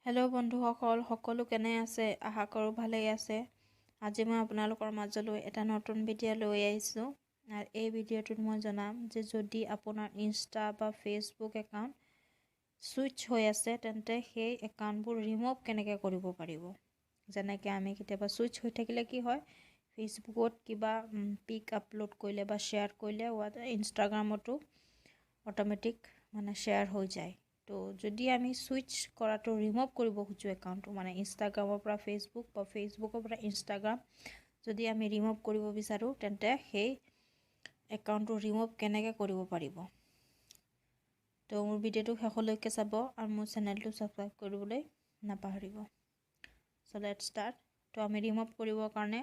Hello' বন্ধুসকল, সকলো কেনে আছে? আশা কৰোঁ ভালেই আছে। আজি মই আপোনালোকৰ মাজলৈ এটা নতুন ভিডিঅ' লৈ আহিছোঁ। আৰু এই ভিডিঅ'টোত মই জনাম যে যদি আপোনাৰ ইনষ্টা বা ফেচবুক একাউণ্ট ছুইচ হৈ আছে তেন্তে সেই একাউণ্টবোৰ ৰিমুভ কেনেকৈ কৰিব পাৰিব। যেনেকৈ আমি কেতিয়াবা ছুইচ হৈ থাকিলে কি হয়, ফেচবুকত কিবা পিক আপলোড কৰিলে বা শ্বেয়াৰ কৰিলে ইনষ্টাগ্ৰামতো অট'মেটিক শ্বেয়াৰ হৈ যায়। তো যদি আমি ছুইচ কৰাটো ৰিমুভ কৰিব খোজোঁ একাউণ্টটো, ইনষ্টাগ্ৰামৰ পৰা ফেচবুক বা ফেচবুকৰ পৰা ইনষ্টাগ্ৰাম যদি আমি ৰিমুভ কৰিব বিচাৰোঁ তেন্তে সেই একাউণ্টটো ৰিমুভ কেনেকৈ কৰিব পাৰিব। তো মোৰ ভিডিঅ'টো শেষলৈকে চাব আৰু মোৰ চেনেলটো ছাবস্ক্ৰাইব কৰিবলৈ নাপাহৰিব। চ' লেটছ ষ্টাৰ্ট। তো আমি ৰিমুভ কৰিবৰ কাৰণে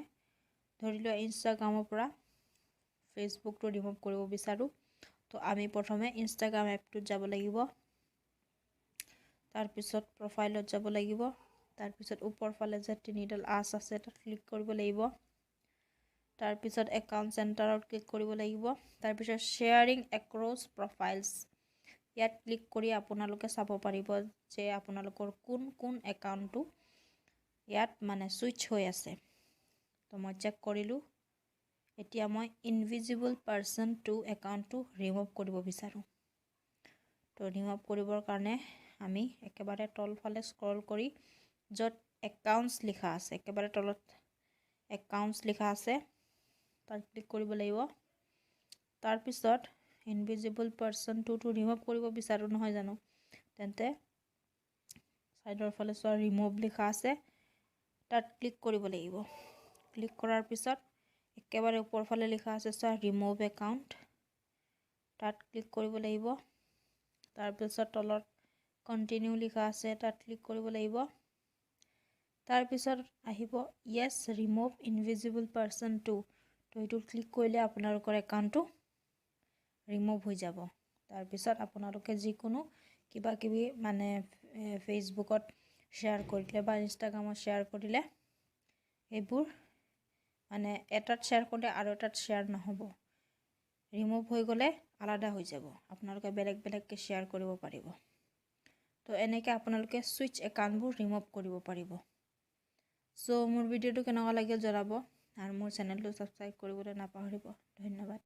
ধৰি লোৱা ইনষ্টাগ্ৰামৰ পৰা ফেচবুকটো ৰিমুভ কৰিব বিচাৰোঁ। তো আমি প্ৰথমে ইনষ্টাগ্ৰাম এপটোত যাব লাগিব। তাৰপিছত প্ৰফাইলত যাব লাগিব। তাৰপিছত ওপৰ ফালে যে তিনিডাল আঁচ আছে তাত ক্লিক কৰিব লাগিব। তাৰপিছত একাউণ্ট চেণ্টাৰত ক্লিক কৰিব লাগিব। তাৰপিছত শ্বেয়াৰিং এক্ৰছ প্ৰফাইলছ ইয়াত ক্লিক কৰি আপোনালোকে চাব পাৰিব যে আপোনালোকৰ কোন কোন একাউণ্টটো ইয়াত ছুইচ হৈ আছে। তো মই চেক কৰিলোঁ। এতিয়া মই ইনভিজিবল পাৰ্চন 2 একাউণ্টটো ৰিমুভ কৰিব বিচাৰোঁ। তো ৰিমুভ কৰিবৰ কাৰণে আমি একেবাৰে তলফালে স্ক্ৰল কৰি য'ত একাউণ্টছ লিখা আছে, একেবাৰে তলত একাউণ্টছ লিখা আছে তাত ক্লিক কৰিব লাগিব। তাৰপিছত ইনভিজিবল পাৰ্চন 2টো ৰিমুভ কৰিব বিচাৰোঁ নহয় জানো, তেন্তে ছাইডৰ ফালে চোৱা ৰিমুভ লিখা আছে তাত ক্লিক কৰিব লাগিব। ক্লিক কৰাৰ পিছত একেবাৰে ওপৰ ফালে লিখা আছে চোৱা ৰিমুভ একাউণ্ট, তাত ক্লিক কৰিব লাগিব। তাৰপিছত তলত কণ্টিনিউ লিখা আছে তাত ক্লিক কৰিব লাগিব। তাৰপিছত আহিব য়েছ ৰিমুভ ইনভিজিবল পাৰ্চন 2। তো এইটোত ক্লিক কৰিলে আপোনালোকৰ একাউণ্টটো ৰিমুভ হৈ যাব। তাৰপিছত আপোনালোকে যিকোনো কিবা কিবি ফেচবুকত শ্বেয়াৰ কৰিলে বা ইনষ্টাগ্ৰামত শ্বেয়াৰ কৰিলে এইবোৰ এটাত শ্বেয়াৰ কৰিলে আৰু এটাত শ্বেয়াৰ নহ'ব, ৰিমুভ হৈ গ'লে আলাদা হৈ যাব। আপোনালোকে বেলেগ বেলেগকৈ শ্বেয়াৰ কৰিব পাৰিব। তো এনেকৈ আপোনালোকে ছুইচ একাউণ্টবোৰ ৰিমুভ কৰিব পাৰিব। চ' মোৰ ভিডিঅ'টো কেনেকুৱা লাগিল জনাব আৰু মোৰ চেনেলটো ছাবস্ক্ৰাইব কৰিবলৈ নাপাহৰিব। ধন্যবাদ।